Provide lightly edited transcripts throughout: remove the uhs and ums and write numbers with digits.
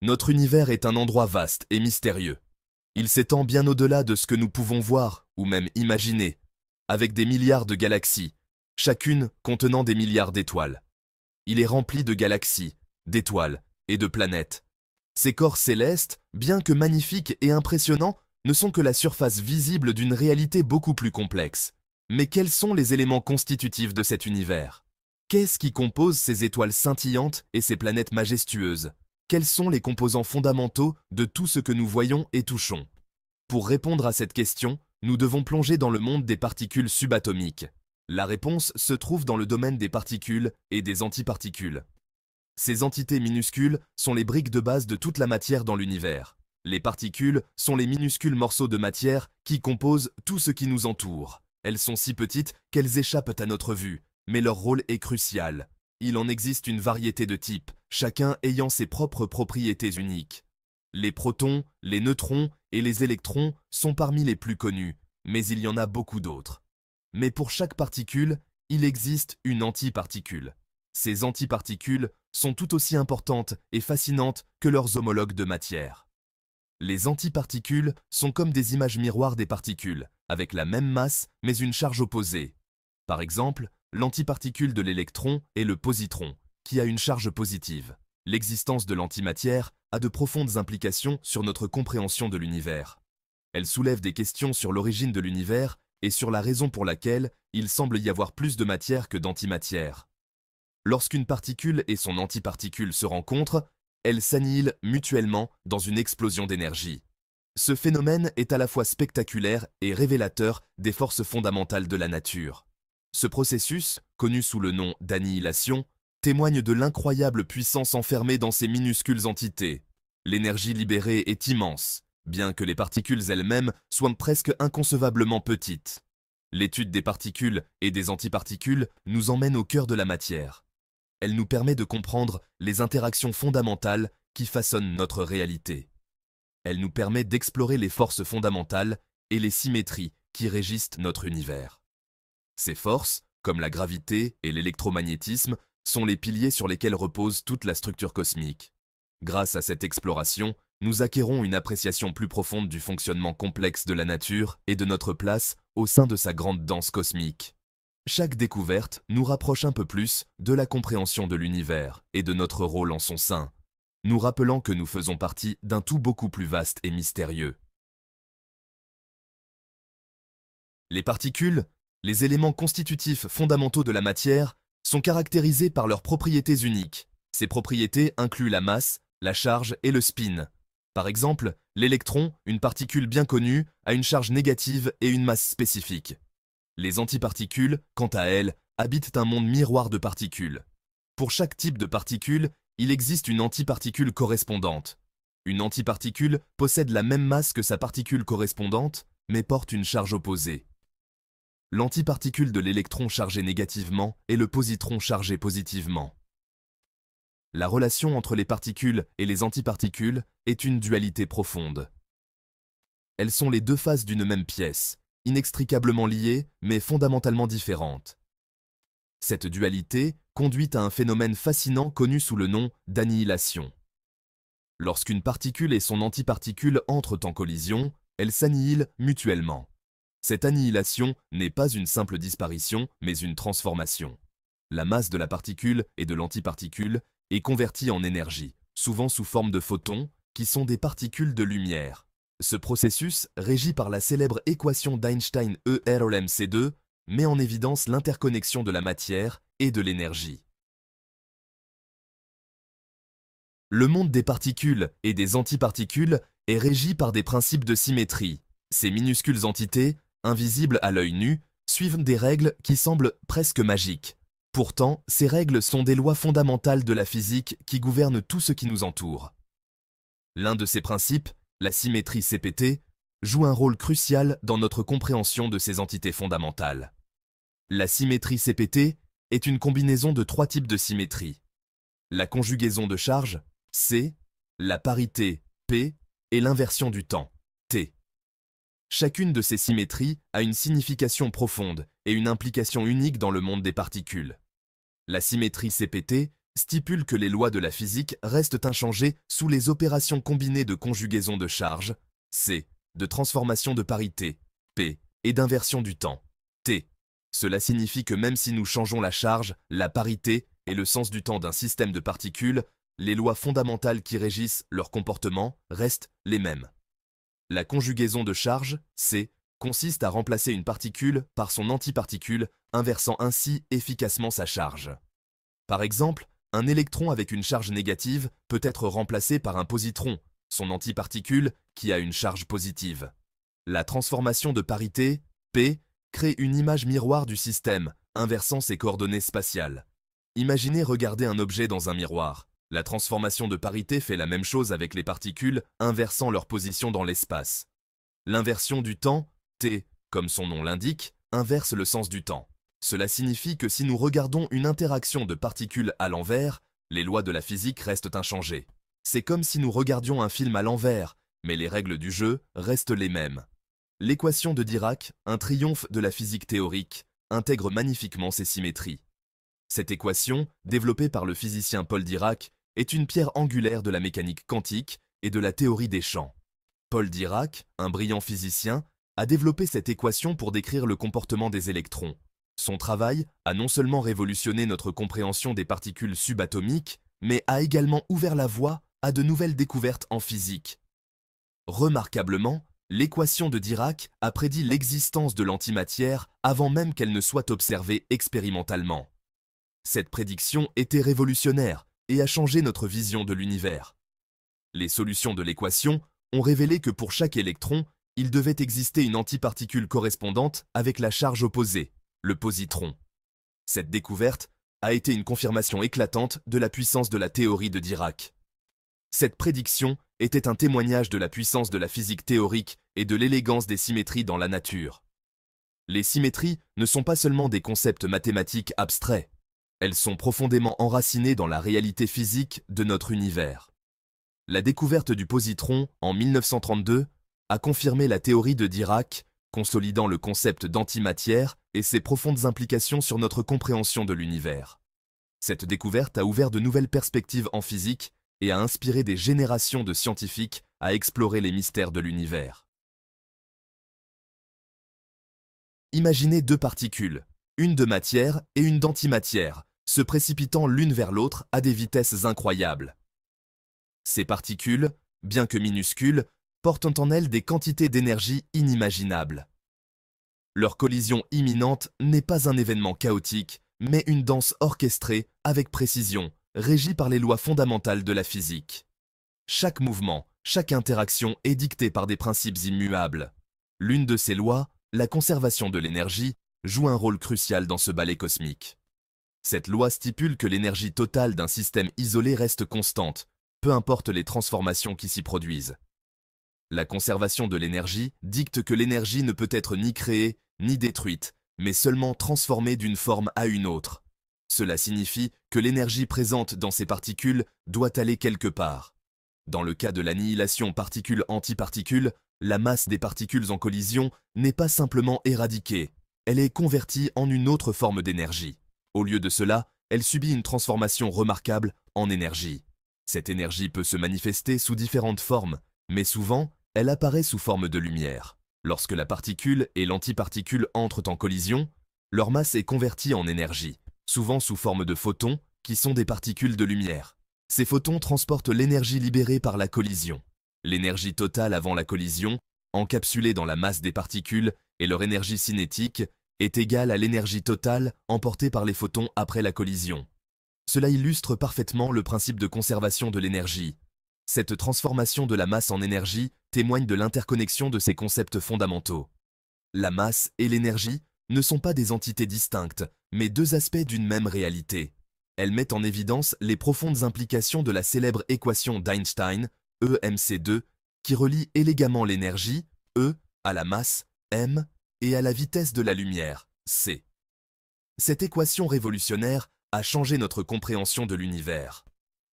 Notre univers est un endroit vaste et mystérieux. Il s'étend bien au-delà de ce que nous pouvons voir ou même imaginer, avec des milliards de galaxies, chacune contenant des milliards d'étoiles. Il est rempli de galaxies, d'étoiles et de planètes. Ces corps célestes, bien que magnifiques et impressionnants, ne sont que la surface visible d'une réalité beaucoup plus complexe. Mais quels sont les éléments constitutifs de cet univers? Qu'est-ce qui compose ces étoiles scintillantes et ces planètes majestueuses? Quels sont les composants fondamentaux de tout ce que nous voyons et touchons? Pour répondre à cette question, nous devons plonger dans le monde des particules subatomiques. La réponse se trouve dans le domaine des particules et des antiparticules. Ces entités minuscules sont les briques de base de toute la matière dans l'univers. Les particules sont les minuscules morceaux de matière qui composent tout ce qui nous entoure. Elles sont si petites qu'elles échappent à notre vue, mais leur rôle est crucial. Il en existe une variété de types, chacun ayant ses propres propriétés uniques. Les protons, les neutrons et les électrons sont parmi les plus connus, mais il y en a beaucoup d'autres. Mais pour chaque particule, il existe une antiparticule. Ces antiparticules sont tout aussi importantes et fascinantes que leurs homologues de matière. Les antiparticules sont comme des images miroirs des particules, avec la même masse mais une charge opposée. Par exemple, l'antiparticule de l'électron est le positron, qui a une charge positive. L'existence de l'antimatière a de profondes implications sur notre compréhension de l'univers. Elle soulève des questions sur l'origine de l'univers et sur la raison pour laquelle il semble y avoir plus de matière que d'antimatière. Lorsqu'une particule et son antiparticule se rencontrent, elles s'annihilent mutuellement dans une explosion d'énergie. Ce phénomène est à la fois spectaculaire et révélateur des forces fondamentales de la nature. Ce processus, connu sous le nom d'annihilation, témoigne de l'incroyable puissance enfermée dans ces minuscules entités. L'énergie libérée est immense, bien que les particules elles-mêmes soient presque inconcevablement petites. L'étude des particules et des antiparticules nous emmène au cœur de la matière. Elle nous permet de comprendre les interactions fondamentales qui façonnent notre réalité. Elle nous permet d'explorer les forces fondamentales et les symétries qui régissent notre univers. Ces forces, comme la gravité et l'électromagnétisme, sont les piliers sur lesquels repose toute la structure cosmique. Grâce à cette exploration, nous acquérons une appréciation plus profonde du fonctionnement complexe de la nature et de notre place au sein de sa grande danse cosmique. Chaque découverte nous rapproche un peu plus de la compréhension de l'univers et de notre rôle en son sein, nous rappelant que nous faisons partie d'un tout beaucoup plus vaste et mystérieux. Les particules, les éléments constitutifs fondamentaux de la matière, sont caractérisés par leurs propriétés uniques. Ces propriétés incluent la masse, la charge et le spin. Par exemple, l'électron, une particule bien connue, a une charge négative et une masse spécifique. Les antiparticules, quant à elles, habitent un monde miroir de particules. Pour chaque type de particule, il existe une antiparticule correspondante. Une antiparticule possède la même masse que sa particule correspondante, mais porte une charge opposée. L'antiparticule de l'électron chargé négativement est le positron chargé positivement. La relation entre les particules et les antiparticules est une dualité profonde. Elles sont les deux faces d'une même pièce, inextricablement liées mais fondamentalement différentes. Cette dualité conduit à un phénomène fascinant connu sous le nom d'annihilation. Lorsqu'une particule et son antiparticule entrent en collision, elles s'annihilent mutuellement. Cette annihilation n'est pas une simple disparition, mais une transformation. La masse de la particule et de l'antiparticule est convertie en énergie, souvent sous forme de photons, qui sont des particules de lumière. Ce processus, régi par la célèbre équation d'Einstein E=mc2, met en évidence l'interconnexion de la matière et de l'énergie. Le monde des particules et des antiparticules est régi par des principes de symétrie. Ces minuscules entités, invisibles à l'œil nu, suivent des règles qui semblent presque magiques. Pourtant, ces règles sont des lois fondamentales de la physique qui gouvernent tout ce qui nous entoure. L'un de ces principes, la symétrie CPT, joue un rôle crucial dans notre compréhension de ces entités fondamentales. La symétrie CPT est une combinaison de trois types de symétrie. La conjugaison de charge, C, la parité, P, et l'inversion du temps, T. Chacune de ces symétries a une signification profonde et une implication unique dans le monde des particules. La symétrie CPT stipule que les lois de la physique restent inchangées sous les opérations combinées de conjugaison de charge, C, de transformation de parité, P, et d'inversion du temps, T. Cela signifie que même si nous changeons la charge, la parité et le sens du temps d'un système de particules, les lois fondamentales qui régissent leur comportement restent les mêmes. La conjugaison de charge, C, consiste à remplacer une particule par son antiparticule, inversant ainsi efficacement sa charge. Par exemple, un électron avec une charge négative peut être remplacé par un positron, son antiparticule, qui a une charge positive. La transformation de parité, P, crée une image miroir du système, inversant ses coordonnées spatiales. Imaginez regarder un objet dans un miroir. La transformation de parité fait la même chose avec les particules, inversant leur position dans l'espace. L'inversion du temps, T, comme son nom l'indique, inverse le sens du temps. Cela signifie que si nous regardons une interaction de particules à l'envers, les lois de la physique restent inchangées. C'est comme si nous regardions un film à l'envers, mais les règles du jeu restent les mêmes. L'équation de Dirac, un triomphe de la physique théorique, intègre magnifiquement ces symétries. Cette équation, développée par le physicien Paul Dirac, est une pierre angulaire de la mécanique quantique et de la théorie des champs. Paul Dirac, un brillant physicien, a développé cette équation pour décrire le comportement des électrons. Son travail a non seulement révolutionné notre compréhension des particules subatomiques, mais a également ouvert la voie à de nouvelles découvertes en physique. Remarquablement, l'équation de Dirac a prédit l'existence de l'antimatière avant même qu'elle ne soit observée expérimentalement. Cette prédiction était révolutionnaire et a changé notre vision de l'univers. Les solutions de l'équation ont révélé que pour chaque électron, il devait exister une antiparticule correspondante avec la charge opposée, le positron. Cette découverte a été une confirmation éclatante de la puissance de la théorie de Dirac. Cette prédiction était un témoignage de la puissance de la physique théorique et de l'élégance des symétries dans la nature. Les symétries ne sont pas seulement des concepts mathématiques abstraits, elles sont profondément enracinées dans la réalité physique de notre univers. La découverte du positron en 1932 a confirmé la théorie de Dirac, consolidant le concept d'antimatière et ses profondes implications sur notre compréhension de l'univers. Cette découverte a ouvert de nouvelles perspectives en physique et a inspiré des générations de scientifiques à explorer les mystères de l'univers. Imaginez deux particules, une de matière et une d'antimatière, se précipitant l'une vers l'autre à des vitesses incroyables. Ces particules, bien que minuscules, portent en elles des quantités d'énergie inimaginables. Leur collision imminente n'est pas un événement chaotique, mais une danse orchestrée avec précision, régie par les lois fondamentales de la physique. Chaque mouvement, chaque interaction est dictée par des principes immuables. L'une de ces lois, la conservation de l'énergie, joue un rôle crucial dans ce ballet cosmique. Cette loi stipule que l'énergie totale d'un système isolé reste constante, peu importe les transformations qui s'y produisent. La conservation de l'énergie dicte que l'énergie ne peut être ni créée ni détruite, mais seulement transformée d'une forme à une autre. Cela signifie que l'énergie présente dans ces particules doit aller quelque part. Dans le cas de l'annihilation particule-antiparticule, la masse des particules en collision n'est pas simplement éradiquée, elle est convertie en une autre forme d'énergie. Au lieu de cela, elle subit une transformation remarquable en énergie. Cette énergie peut se manifester sous différentes formes, mais souvent, elle apparaît sous forme de lumière. Lorsque la particule et l'antiparticule entrent en collision, leur masse est convertie en énergie, souvent sous forme de photons, qui sont des particules de lumière. Ces photons transportent l'énergie libérée par la collision. L'énergie totale avant la collision, encapsulée dans la masse des particules, et leur énergie cinétique, est égale à l'énergie totale emportée par les photons après la collision. Cela illustre parfaitement le principe de conservation de l'énergie. Cette transformation de la masse en énergie témoigne de l'interconnexion de ces concepts fondamentaux. La masse et l'énergie ne sont pas des entités distinctes, mais deux aspects d'une même réalité. Elles mettent en évidence les profondes implications de la célèbre équation d'Einstein, EmC2, qui relie élégamment l'énergie, E, à la masse, m, et à la vitesse de la lumière, c. Cette équation révolutionnaire a changé notre compréhension de l'univers.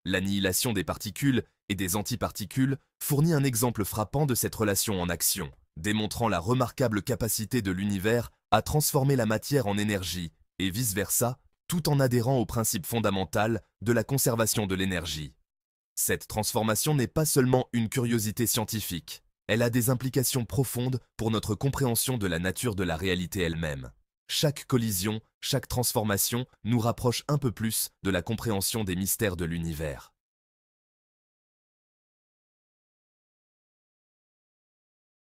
L'annihilation des particules et des antiparticules fournit un exemple frappant de cette relation en action, démontrant la remarquable capacité de l'univers à transformer la matière en énergie et vice-versa, tout en adhérant au principe fondamental de la conservation de l'énergie. Cette transformation n'est pas seulement une curiosité scientifique, elle a des implications profondes pour notre compréhension de la nature de la réalité elle-même. Chaque collision, chaque transformation nous rapproche un peu plus de la compréhension des mystères de l'univers.